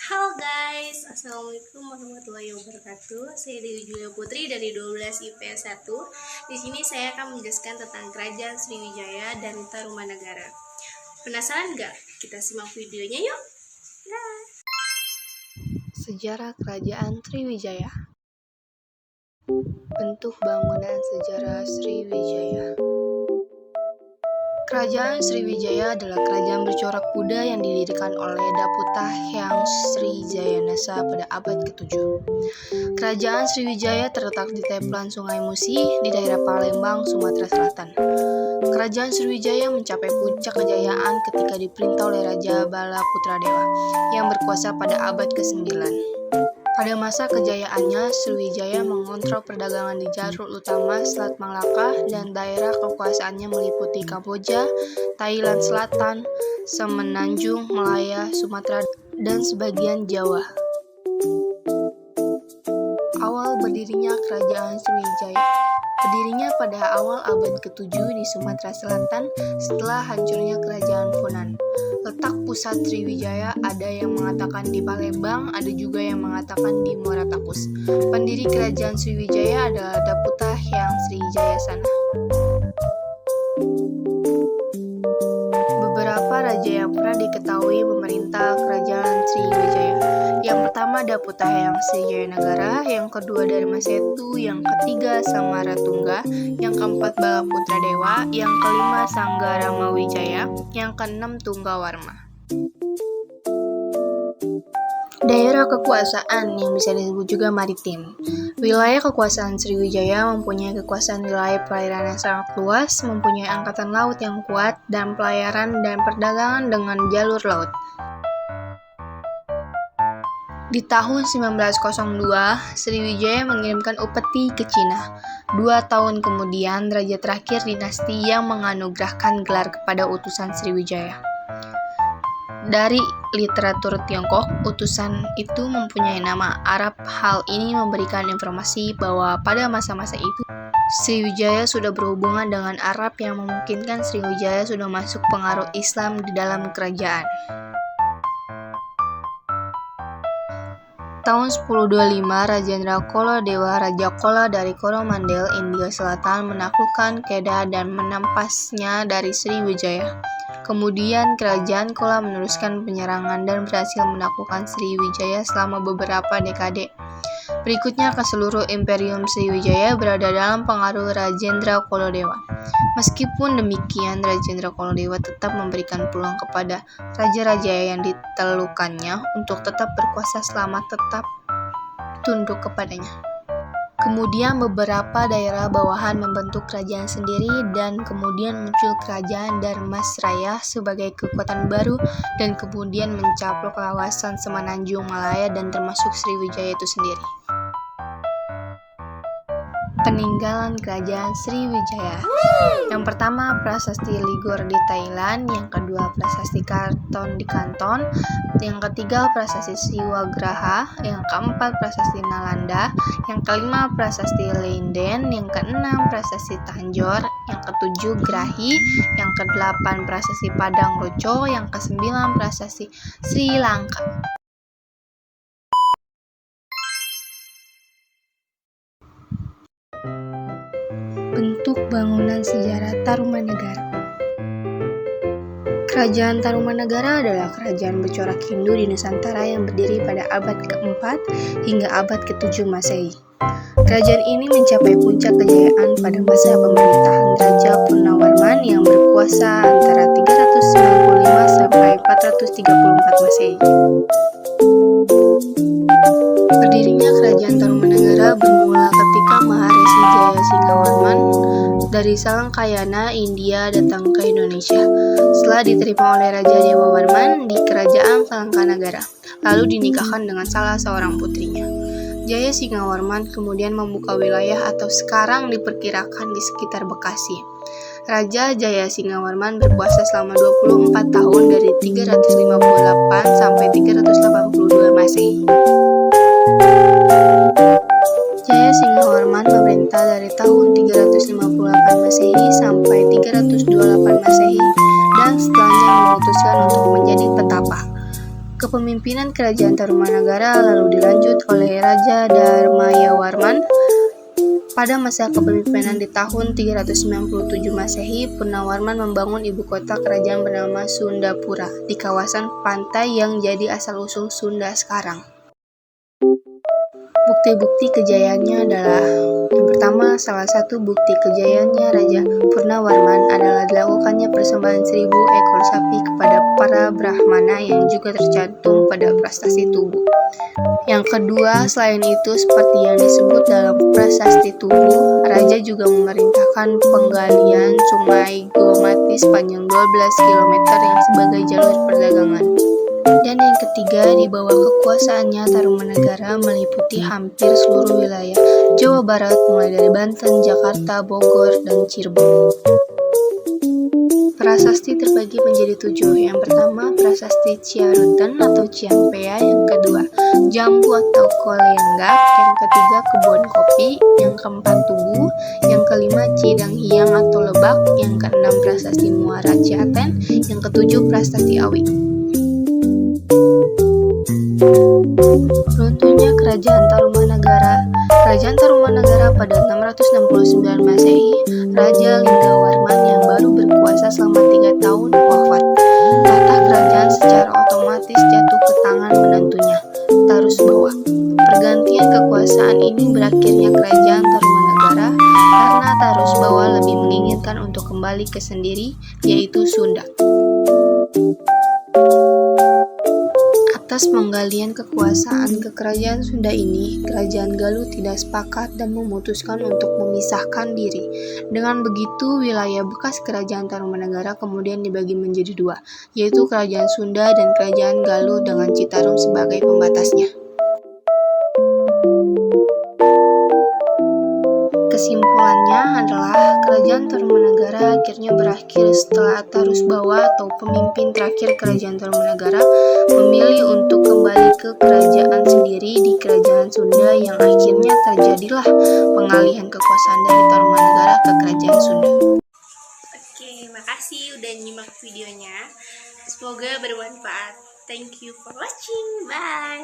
Halo guys, Assalamualaikum warahmatullahi wabarakatuh. Saya Dewi Julia Putri dari 12 IPS 1. Di sini saya akan menjelaskan tentang Kerajaan Sriwijaya dan Tarumanagara. Penasaran nggak? Kita simak videonya yuk. Nah. Sejarah Kerajaan Sriwijaya. Bentuk bangunan sejarah Sriwijaya. Kerajaan Sriwijaya adalah kerajaan bercorak kuda yang didirikan oleh Daputa Hyang Sri Jayanasa pada abad ke-7. Kerajaan Sriwijaya terletak di tepian Sungai Musi di daerah Palembang, Sumatera Selatan. Kerajaan Sriwijaya mencapai puncak kejayaan ketika diperintah oleh Raja Bala Putradewa yang berkuasa pada abad ke-9. Pada masa kejayaannya, Sriwijaya mengontrol perdagangan di jalur utama Selat Malaka dan daerah kekuasaannya meliputi Kamboja, Thailand Selatan, Semenanjung, Malaya, Sumatera, dan sebagian Jawa. Awal berdirinya Kerajaan Sriwijaya. Berdirinya pada awal abad ke-7 di Sumatera Selatan setelah hancurnya Kerajaan Funan. Letak pusat Sriwijaya ada yang mengatakan di Palembang, ada juga yang mengatakan di Muara Takus. Pendiri Kerajaan Sriwijaya adalah Daputa Hyang Sri Jayasana. Beberapa raja yang pernah diketahui memerintah Kerajaan Sriwijaya. Yang pertama Daputa Hyang Sri Jayanagara, yang kedua Dharma Setu, yang ketiga Samaratungga, yang keempat Bala Putradewa, yang kelima Sanggarama Wijaya, yang keenam Tunggawarma. Daerah kekuasaan yang bisa disebut juga maritim. Wilayah kekuasaan Sriwijaya mempunyai kekuasaan wilayah perairan yang sangat luas, mempunyai angkatan laut yang kuat, dan pelayaran dan perdagangan dengan jalur laut. Di tahun 1902, Sriwijaya mengirimkan upeti ke Cina. 2 tahun kemudian, raja terakhir dinasti yang menganugerahkan gelar kepada utusan Sriwijaya. Dari literatur Tiongkok, utusan itu mempunyai nama Arab. Hal ini memberikan informasi bahwa pada masa-masa itu, Sriwijaya sudah berhubungan dengan Arab yang memungkinkan Sriwijaya sudah masuk pengaruh Islam di dalam kerajaan. Tahun 1025, Rajendra Chola Dewa Raja Chola dari Coromandel, India Selatan menaklukkan Kedah dan menampasnya dari Sriwijaya. Kemudian kerajaan Chola meneruskan penyerangan dan berhasil menaklukkan Sriwijaya selama beberapa dekade. Berikutnya ke seluruh Imperium Sriwijaya berada dalam pengaruh Rajendra Chola Dewa. Meskipun demikian, Rajendra Chola Dewa tetap memberikan peluang kepada raja-raja yang ditaklukkannya untuk tetap berkuasa selama tetap tunduk kepadanya. Kemudian beberapa daerah bawahan membentuk kerajaan sendiri dan kemudian muncul kerajaan Dharmasraya sebagai kekuatan baru dan kemudian mencaplok kawasan Semenanjung Malaya dan termasuk Sriwijaya itu sendiri. Peninggalan Kerajaan Sriwijaya. Yang pertama Prasasti Ligor di Thailand, yang kedua Prasasti Karton di Kanton, yang ketiga Prasasti Siwagraha, yang keempat Prasasti Nalanda, yang kelima Prasasti Leinden, yang keenam Prasasti Tanjore, yang ketujuh Grahi, yang kedelapan Prasasti Padang Roco, yang kesembilan Prasasti Sri Lanka. Bentuk bangunan sejarah Tarumanagara. Kerajaan Tarumanagara adalah kerajaan bercorak Hindu di Nusantara yang berdiri pada abad ke-4 hingga abad ke-7 Masehi. Kerajaan ini mencapai puncak kejayaan pada masa pemerintahan Raja Purnawarman yang berkuasa antara 395 sampai 434 Masehi. Berdirinya Kerajaan Tarumanagara bermula ketika Maharishi Jayasingawarman dari Salangkayana, India datang ke Indonesia. Setelah diterima oleh Raja Dewawarman di Kerajaan Salangkanagara, lalu dinikahkan dengan salah seorang putrinya. Jayasingawarman kemudian membuka wilayah atau sekarang diperkirakan di sekitar Bekasi. Raja Jayasingawarman berkuasa selama 24 tahun dari 358 sampai 382 Masehi. Jayasingawarman memerintah dari tahun 358 Masehi sampai 328 Masehi dan setelahnya memutuskan untuk menjadi petapa. Kepemimpinan Kerajaan Tarumanagara lalu dilanjut oleh Raja Dharmayawarman. Pada masa kepemimpinan di tahun 397 Masehi, Purnawarman membangun ibu kota kerajaan bernama Sundapura di kawasan pantai yang jadi asal-usul Sunda sekarang. Bukti-bukti kejayaannya adalah: yang pertama, salah satu bukti kejayaannya Raja Purnawarman adalah dilakukannya persembahan 1000 ekor sapi kepada para Brahmana yang juga tercantum pada prasasti Tugu. Yang kedua, selain itu, seperti yang disebut dalam prasasti Tugu, Raja juga memerintahkan penggalian Sungai Gomati sepanjang 12 km yang sebagai jalur perdagangan. Dan yang ketiga, di bawah kekuasaannya Tarumanagara meliputi hampir seluruh wilayah Jawa Barat mulai dari Banten, Jakarta, Bogor, dan Cirebon. Prasasti terbagi menjadi 7. Yang pertama, prasasti Ciaruten atau Ciampea. Yang kedua, Jambu atau Kolenggak. Yang ketiga, Kebon Kopi. Yang keempat, Tugu. Yang kelima, Cidang Hiang atau Lebak. Yang keenam, prasasti Muara Ciaten. Yang ketujuh, prasasti Awi. Runtuhnya Kerajaan Tarumanagara. Kerajaan Tarumanagara pada 669 Masehi, Raja Linggawarman yang baru berkuasa selama 3 tahun wafat. Tahta kerajaan secara otomatis jatuh ke tangan menantunya, Tarusbawa. Pergantian kekuasaan ini berakhirnya Kerajaan Tarumanagara karena Tarusbawa lebih menginginkan untuk kembali ke sendiri, yaitu Sunda. Atas penggalian kekuasaan ke Kerajaan Sunda ini, Kerajaan Galuh tidak sepakat dan memutuskan untuk memisahkan diri. Dengan begitu, wilayah bekas Kerajaan Tarumanagara kemudian dibagi menjadi 2, yaitu Kerajaan Sunda dan Kerajaan Galuh dengan Citarum sebagai pembatasnya. Kesimpulannya adalah Kerajaan Tarumanagara akhirnya berakhir setelah Tarusbawa atau pemimpin terakhir Kerajaan Tarumanagara memilih untuk kembali ke kerajaan sendiri di Kerajaan Sunda, yang akhirnya terjadilah pengalihan kekuasaan dari Tarumanagara ke Kerajaan Sunda. Oke, makasih udah nyimak videonya. Semoga bermanfaat. Thank you for watching. Bye.